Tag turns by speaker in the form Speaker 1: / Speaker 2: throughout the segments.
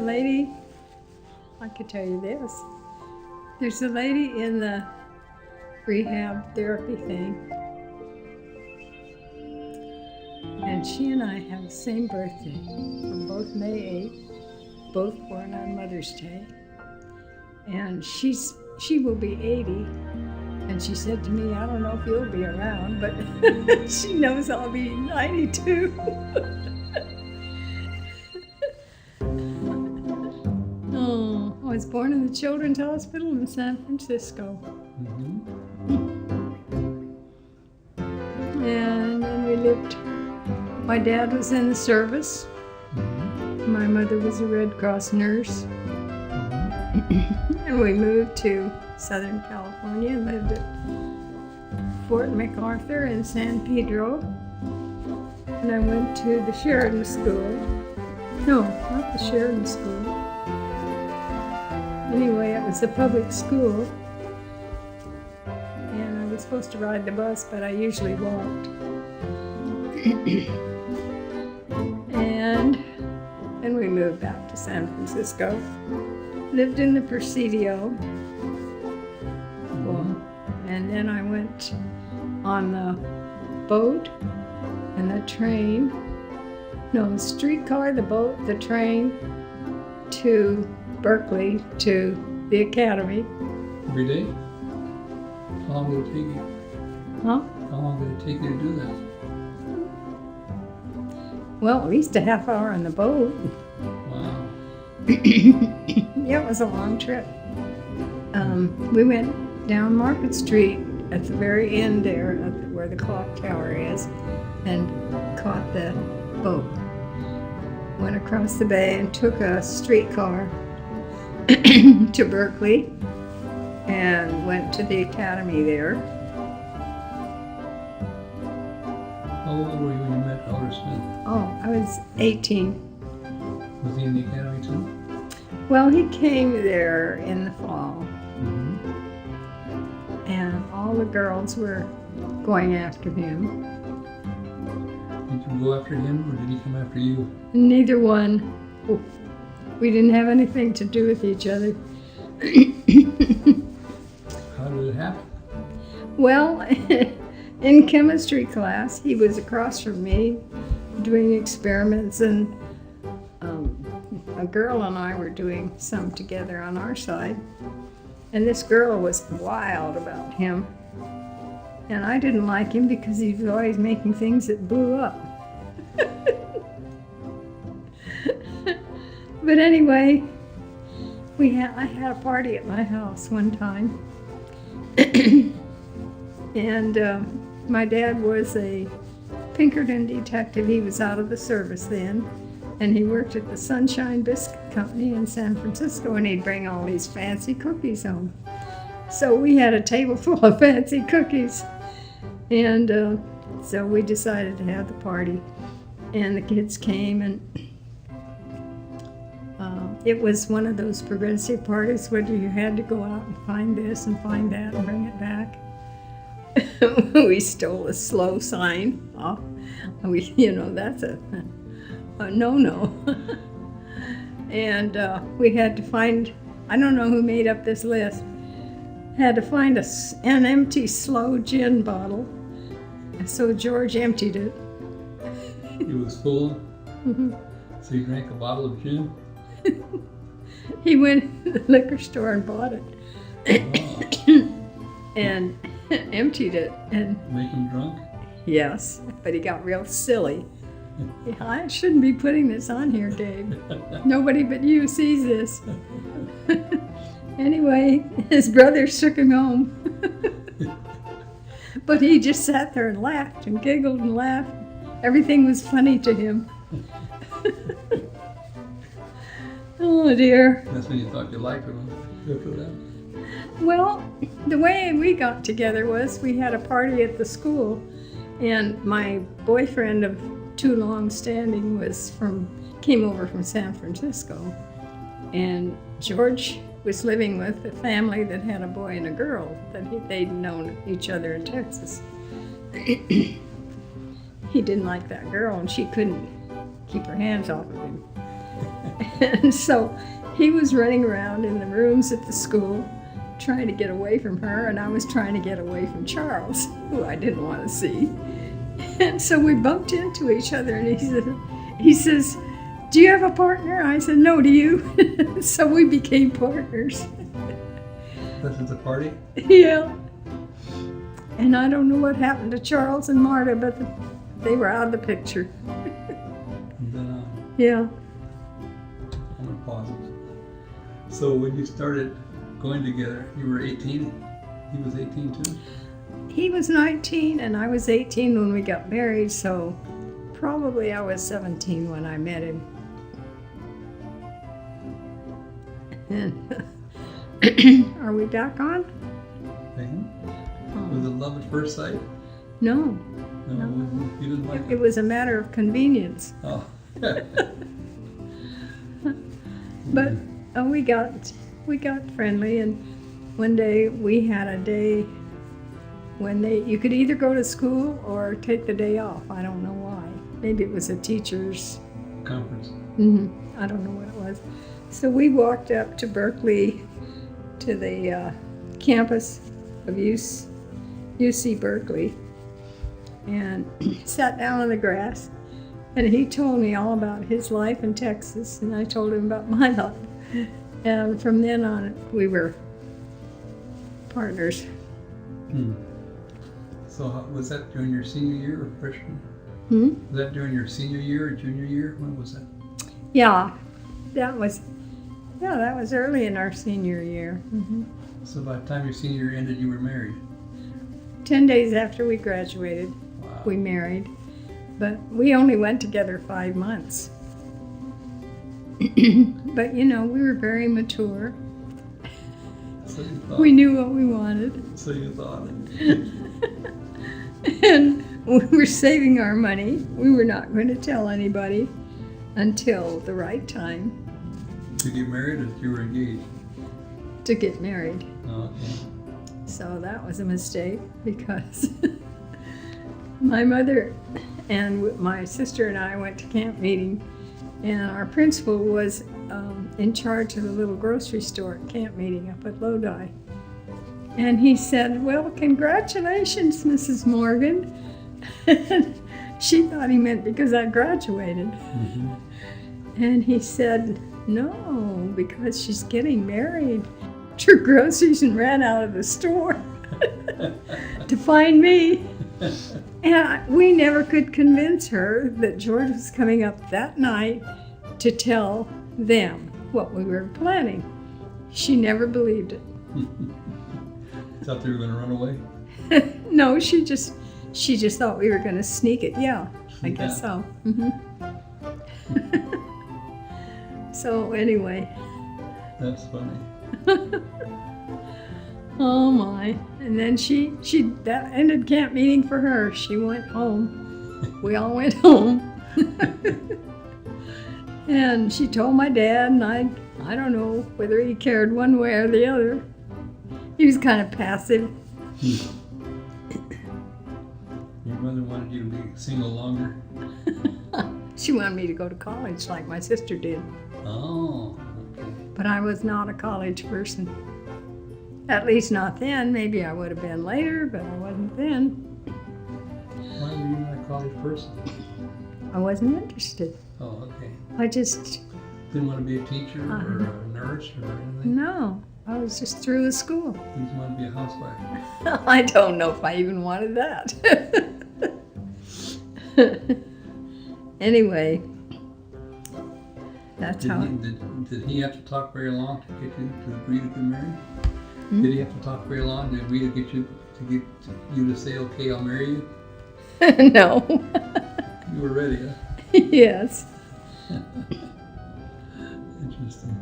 Speaker 1: lady, I could tell you this. There's a lady in the rehab therapy thing, and she and I have the same birthday. We're both May 8th, both born on Mother's Day. And she will be 80, and she said to me, I don't know if you'll be around, but she knows I'll be 92. Oh, I was born in the Children's Hospital in San Francisco. And then we lived, my dad was in the service. My mother was a Red Cross nurse. And we moved to Southern California and lived at Fort MacArthur in San Pedro. And I went to the Sheridan School. No, not the Sheridan School. Anyway, it was a public school. And I was supposed to ride the bus, but I usually walked. And then we moved back to San Francisco. Lived in the Presidio. And then I went on the boat and the train. No, the streetcar, the boat, the train to Berkeley, to the academy.
Speaker 2: Every day? How long did it take you?
Speaker 1: Huh?
Speaker 2: How long did it take you to do that?
Speaker 1: Well, at least a half hour on the boat.
Speaker 2: Wow.
Speaker 1: Yeah, it was a long trip. We went down Market Street at the very end there, where the clock tower is, and caught the boat. Went across the bay and took a streetcar to Berkeley and went to the academy there.
Speaker 2: How old were you when you met Elder Smith?
Speaker 1: Oh, I was 18.
Speaker 2: Was he in the academy too?
Speaker 1: Well, he came there in the fall, and all the girls were going after him.
Speaker 2: Did you go after him, or did he come after you?
Speaker 1: Neither one. We didn't have anything to do with each other.
Speaker 2: How did it happen?
Speaker 1: Well, in chemistry class, he was across from me doing experiments, and a girl and I were doing some together on our side. And this girl was wild about him. And I didn't like him because he was always making things that blew up. But anyway, I had a party at my house one time. And my dad was a Pinkerton detective. He was out of the service then. And he worked at the Sunshine Biscuit Company in San Francisco, and he'd bring all these fancy cookies home. So we had a table full of fancy cookies. And so we decided to have the party. And the kids came, and it was one of those progressive parties where you had to go out and find this and find that and bring it back. We stole a slow sign. That's a no-no. And we had to find, I don't know who made up this list, had to find an empty slow gin bottle. So George emptied it.
Speaker 2: It was full? So you drank a bottle of gin?
Speaker 1: He went to the liquor store and bought it. And emptied it. And
Speaker 2: make him drunk?
Speaker 1: Yes, but he got real silly. I shouldn't be putting this on here, Dave. Nobody but you sees this. Anyway, his brother took him home. But he just sat there and laughed and giggled and laughed. Everything was funny to him. Oh dear.
Speaker 2: That's when you thought you liked him after that?
Speaker 1: Well, the way we got together was we had a party at the school, and my boyfriend of too long standing came over from San Francisco, and George was living with a family that had a boy and a girl that they'd known each other in Texas. He didn't like that girl, and she couldn't keep her hands off of him. And so he was running around in the rooms at the school trying to get away from her, and I was trying to get away from Charles, who I didn't want to see. And so we bumped into each other, and he says, "Do you have a partner?" I said, "No, do you?" So we became partners.
Speaker 2: This is the party?
Speaker 1: Yeah. And I don't know what happened to Charles and Marta, but they were out of the picture.
Speaker 2: And then,
Speaker 1: Yeah.
Speaker 2: I'm gonna pause it. So when you started going together, you were 18? He was 18 too?
Speaker 1: He was 19 and I was 18 when we got married, so probably I was 17 when I met him. And are we back on?
Speaker 2: Was it love at first sight?
Speaker 1: No,
Speaker 2: No, you didn't like
Speaker 1: it was a matter of convenience.
Speaker 2: Oh.
Speaker 1: But we got friendly, and one day we had a day when you could either go to school or take the day off. I don't know why. Maybe it was a teacher's
Speaker 2: Conference.
Speaker 1: I don't know what it was. So we walked up to Berkeley, to the campus of UC Berkeley, and sat down on the grass. And he told me all about his life in Texas, and I told him about my life. And from then on, we were partners.
Speaker 2: So was that during your senior year or freshman? Was that during your senior year or junior year? When was that?
Speaker 1: Yeah, that was early in our senior year.
Speaker 2: So by the time your senior year ended, you were married?
Speaker 1: 10 days after we graduated,
Speaker 2: Wow.
Speaker 1: we married. But we only went together 5 months. But you know, we were very mature.
Speaker 2: So you thought.
Speaker 1: We knew what we wanted.
Speaker 2: So you thought.
Speaker 1: And we were saving our money. We were not going to tell anybody until the right time
Speaker 2: To get married or you were engaged?
Speaker 1: to get married.
Speaker 2: Oh, okay.
Speaker 1: So that was a mistake because my mother and my sister and I went to camp meeting, and our principal was in charge of the little grocery store at camp meeting up at Lodi. And he said, "Well, congratulations, Mrs. Morgan." She thought he meant because I graduated. And he said, "No, because she's getting married." Took her groceries and ran out of the store to find me. And we never could convince her that George was coming up that night to tell them what we were planning. She never believed it.
Speaker 2: Thought they were going to run away?
Speaker 1: No, she just thought we were going to sneak it. Yeah, I guess so. So anyway.
Speaker 2: That's funny.
Speaker 1: Oh my. And then that ended camp meeting for her. She went home. We all went home. And she told my dad, and I don't know whether he cared one way or the other. He was kind of passive.
Speaker 2: Your mother wanted you to be single longer?
Speaker 1: She wanted me to go to college like my sister did.
Speaker 2: Oh, okay.
Speaker 1: But I was not a college person. At least not then. Maybe I would have been later, but I wasn't then.
Speaker 2: Why were you not a college person?
Speaker 1: I wasn't interested.
Speaker 2: Oh, okay.
Speaker 1: I just,
Speaker 2: Didn't want to be a teacher or a nurse or anything?
Speaker 1: no, I was just through with school.
Speaker 2: You just wanted to be a housewife?
Speaker 1: I don't know if I even wanted that. Anyway, that's how.
Speaker 2: Did he have to talk very long to get you to agree to be married? Did he have to talk very long to agree to get you to say, "Okay, I'll marry you"?
Speaker 1: No.
Speaker 2: You were ready, huh?
Speaker 1: Yes.
Speaker 2: Interesting.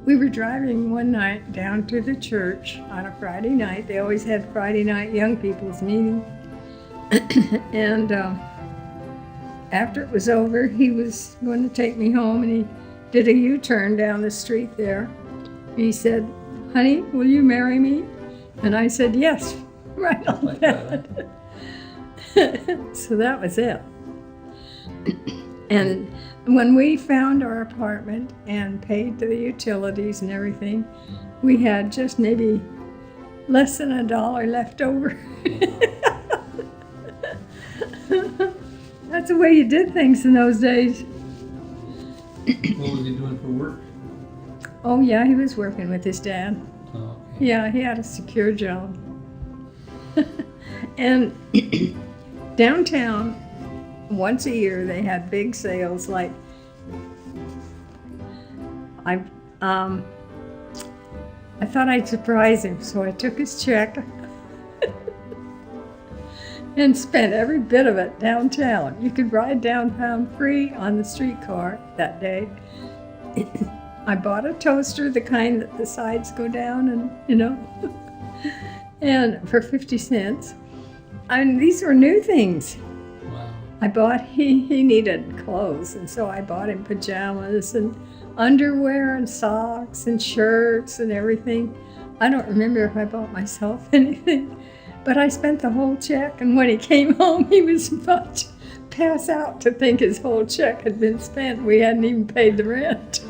Speaker 1: We were driving one night down to the church on a Friday night. They always had Friday night young people's meeting. And after it was over, he was going to take me home, and he did a U-turn down the street there. He said, "Honey, will you marry me?" And I said, "Yes," right on
Speaker 2: Like
Speaker 1: that.
Speaker 2: that,
Speaker 1: So that was it. And when we found our apartment and paid the utilities and everything, we had just maybe less than $1 left over. That's the way you did things in those days.
Speaker 2: What was he doing for work?
Speaker 1: Oh yeah, he was working with his dad.
Speaker 2: Oh, okay.
Speaker 1: Yeah, he had a secure job. And downtown, once a year, they had big sales. Like I thought I'd surprise him, so I took his check and spent every bit of it downtown. You could ride downtown free on the streetcar that day. I bought a toaster, the kind that the sides go down, and and for 50 cents. And these were new things.
Speaker 2: Wow.
Speaker 1: I bought, he needed clothes, and so I bought him pajamas and underwear and socks and shirts and everything. I don't remember if I bought myself anything, but I spent the whole check, and when he came home, he was about to pass out to think his whole check had been spent. We hadn't even paid the rent.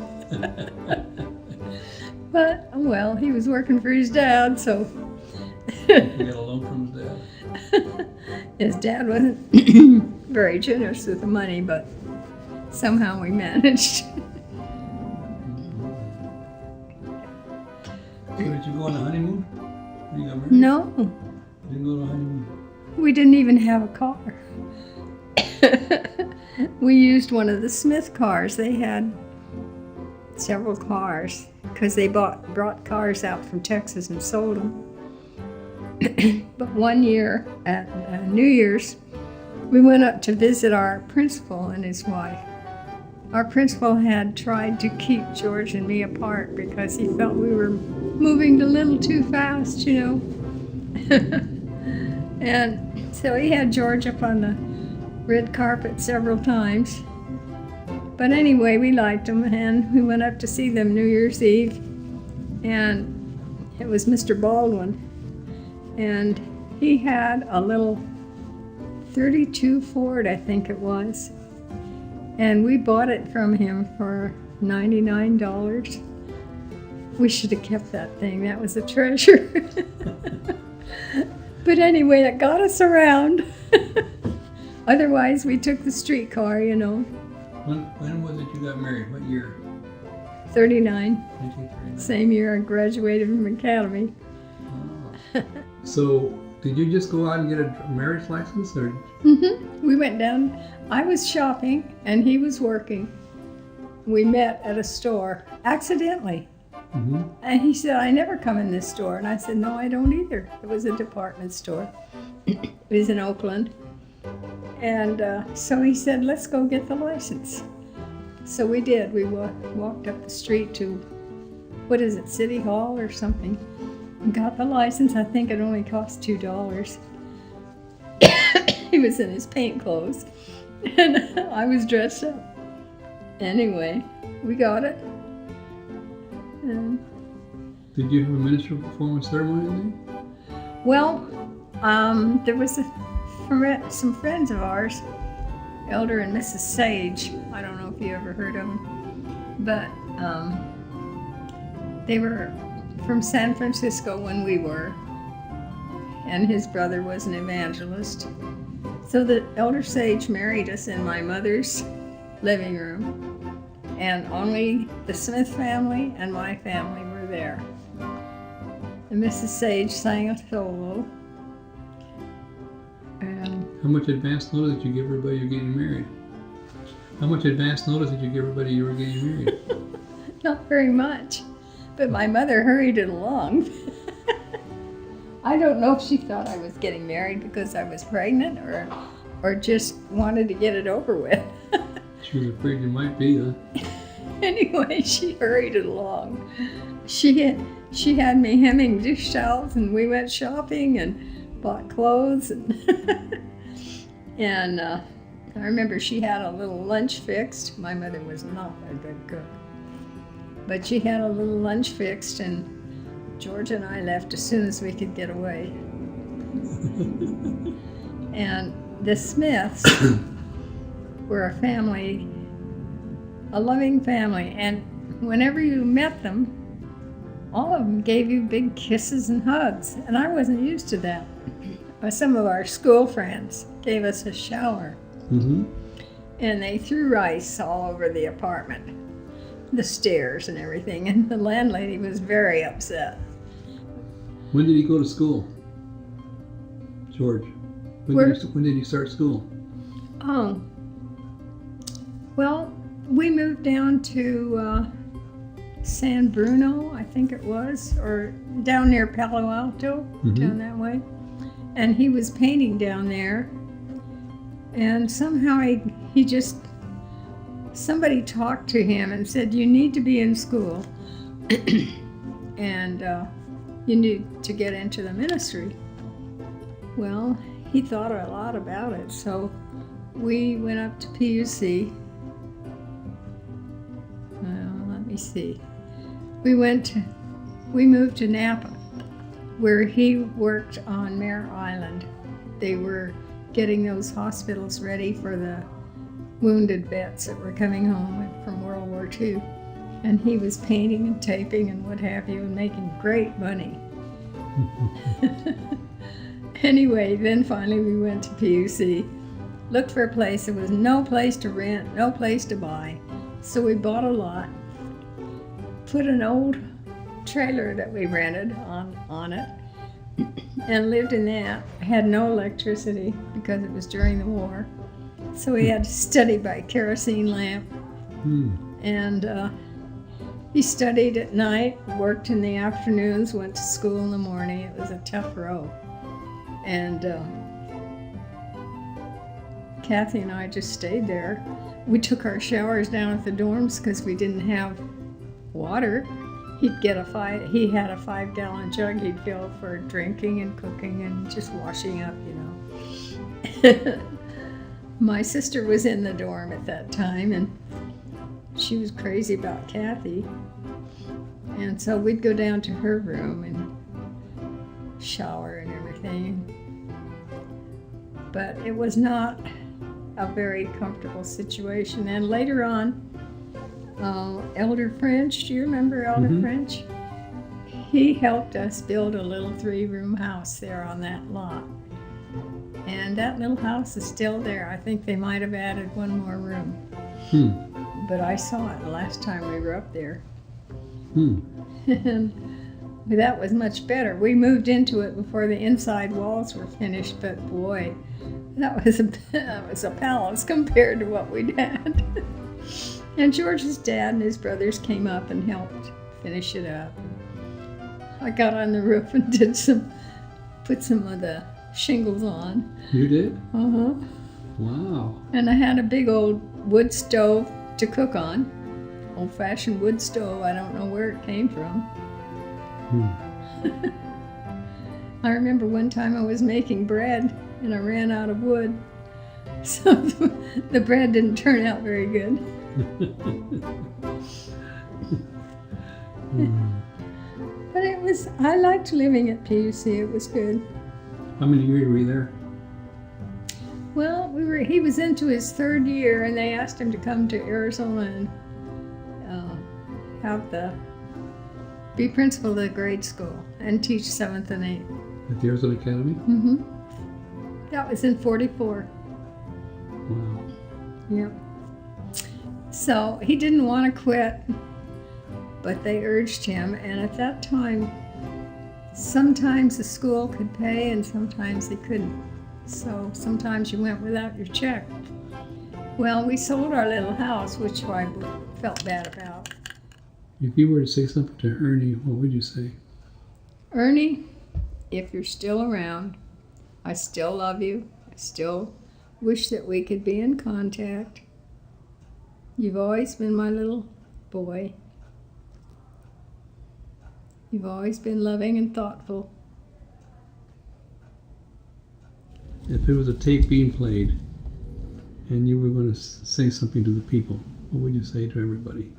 Speaker 1: But, well, he was working for his dad, so.
Speaker 2: He got a loan from his dad?
Speaker 1: His dad wasn't very generous with the money, but somehow we managed.
Speaker 2: So did you go on a honeymoon when you got married?
Speaker 1: No,
Speaker 2: You didn't go on a honeymoon?
Speaker 1: we didn't even have a car. We used one of the Smith cars. They had several cars because they brought cars out from Texas and sold them. But one year at New Year's, we went up to visit our principal and his wife. Our principal had tried to keep George and me apart because he felt we were moving a little too fast, And so he had George up on the red carpet several times. But anyway, we liked him, and we went up to see them New Year's Eve, and it was Mr. Baldwin. And he had a little 32 Ford, I think it was. And we bought it from him for $99. We should have kept that thing. That was a treasure. But anyway, it got us around. Otherwise, we took the streetcar,
Speaker 2: When was it you got married? What year?
Speaker 1: 39.
Speaker 2: 1939.
Speaker 1: Same year I graduated from academy.
Speaker 2: Oh. So, did you just go out and get a marriage license, or?
Speaker 1: We went down. I was shopping and he was working. We met at a store accidentally.
Speaker 2: Mm-hmm.
Speaker 1: And he said, I never come in this store. And I said, no, I don't either. It was a department store. It was in Oakland. And so he said, let's go get the license. So we did. We walked up the street to, City Hall or something. And got the license. I think it only cost $2. He was in his paint clothes. And I was dressed up. Anyway, we got it. And,
Speaker 2: Did you have a ministerial performance ceremony?
Speaker 1: well, there was some friends of ours, Elder and Mrs. Sage. I don't know if you ever heard of them, but they were from San Francisco when we were, and his brother was an evangelist. So the Elder Sage married us in my mother's living room, and only the Smith family and my family were there. And Mrs. Sage sang a solo. And
Speaker 2: How much advance notice did you give everybody you're getting married? How much advance notice did you give everybody you were getting married?
Speaker 1: not very much, but my mother hurried it along. I don't know if she thought I was getting married because I was pregnant or just wanted to get it over with.
Speaker 2: She was afraid you might be, huh?
Speaker 1: Anyway, she hurried it along. She had me hemming dish towels, and we went shopping and bought clothes, and and I remember she had a little lunch fixed. My mother was not a good cook, but she had a little lunch fixed, and George and I left as soon as we could get away. And the Smiths were a family a loving family. And whenever you met them, all of them gave you big kisses and hugs. And I wasn't used to that. But some of our school friends gave us a shower.
Speaker 2: Mm-hmm.
Speaker 1: And they threw rice all over the apartment, the stairs and everything. And the landlady was very upset.
Speaker 2: When did you go to school, George? When did you start school?
Speaker 1: Oh, well, we moved down to San Bruno, I think it was, or down near Palo Alto, down that way. And he was painting down there. And somehow he just, somebody talked to him and said, you need to be in school. And you need to get into the ministry. Well, he thought a lot about it, so we went up to PUC. Let me see. We moved to Napa, where he worked on Mare Island. They were getting those hospitals ready for the wounded vets that were coming home from World War II. And he was painting and taping and what have you and making great money. Anyway, then finally we went to PUC, looked for a place. There was no place to rent, no place to buy. So we bought a lot, put an old trailer that we rented on it, and lived in that. Had no electricity because it was during the war. So we had to study by kerosene lamp. And he studied at night, worked in the afternoons, went to school in the morning. It was a tough row. And Kathy and I just stayed there. We took our showers down at the dorms because we didn't have water. He had a 5-gallon jug he'd fill for drinking and cooking and just washing up, you know. My sister was in the dorm at that time, and she was crazy about Kathy. And so we'd go down to her room and shower and everything. But it was not a very comfortable situation. And later on, Elder French, do you remember Elder French? He helped us build a little 3-room house there on that lot. And that little house is still there. I think they might have added one more room. But I saw it the last time we were up there. And that was much better. We moved into it before the inside walls were finished, but boy, that was a palace compared to what we'd had. And George's dad and his brothers came up and helped finish it up. I got on the roof and put some of the shingles on.
Speaker 2: You did?
Speaker 1: Uh-huh.
Speaker 2: Wow.
Speaker 1: And I had a big old wood stove to cook on. Old-fashioned wood stove. I don't know where it came from. I remember one time I was making bread and I ran out of wood. So the bread didn't turn out very good. But I liked living at PUC. It was good.
Speaker 2: How many years were you there?
Speaker 1: Well, he was into his 3rd year, and they asked him to come to Arizona and be principal of the grade school and teach 7th and 8th.
Speaker 2: At the Arizona Academy?
Speaker 1: That was in 44.
Speaker 2: Wow.
Speaker 1: Yep. So he didn't want to quit, but they urged him, and at that time, sometimes the school could pay and sometimes they couldn't. So sometimes you went without your check. Well, we sold our little house, which I felt bad about.
Speaker 2: If you were to say something to Ernie, what would you say?
Speaker 1: Ernie, if you're still around, I still love you. I still wish that we could be in contact. You've always been my little boy. You've always been loving and thoughtful.
Speaker 2: If it was a tape being played and you were going to say something to the people, what would you say to everybody?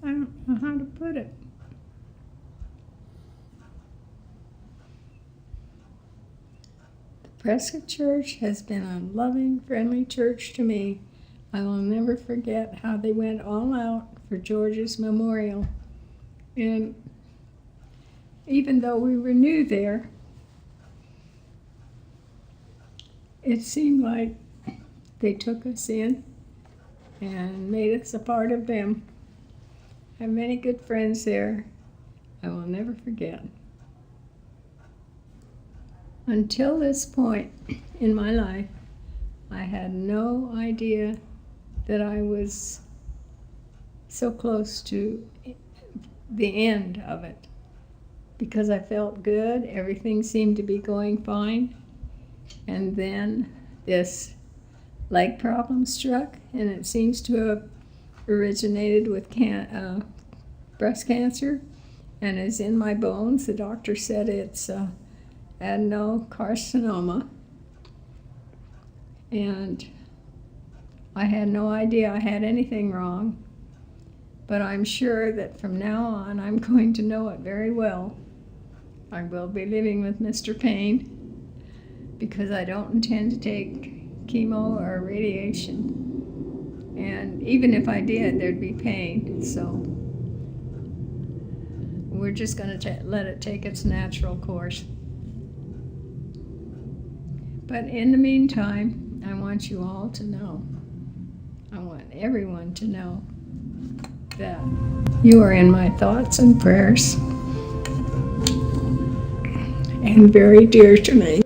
Speaker 1: I don't know how to put it. Prescott Church has been a loving, friendly church to me. I will never forget how they went all out for George's memorial. And even though we were new there, it seemed like they took us in and made us a part of them. I have many good friends there I will never forget. Until this point in my life, I had no idea that I was so close to the end of it, because I felt good, everything seemed to be going fine, and then this leg problem struck, and it seems to have originated with breast cancer, and is in my bones. The doctor said it's adenocarcinoma, and I had no idea I had anything wrong, but I'm sure that from now on I'm going to know it very well. I will be living with Mr. Payne because I don't intend to take chemo or radiation, and even if I did, there'd be pain, so we're just going to let it take its natural course. But in the meantime, I want you all to know, I want everyone to know that you are in my thoughts and prayers and very dear to me.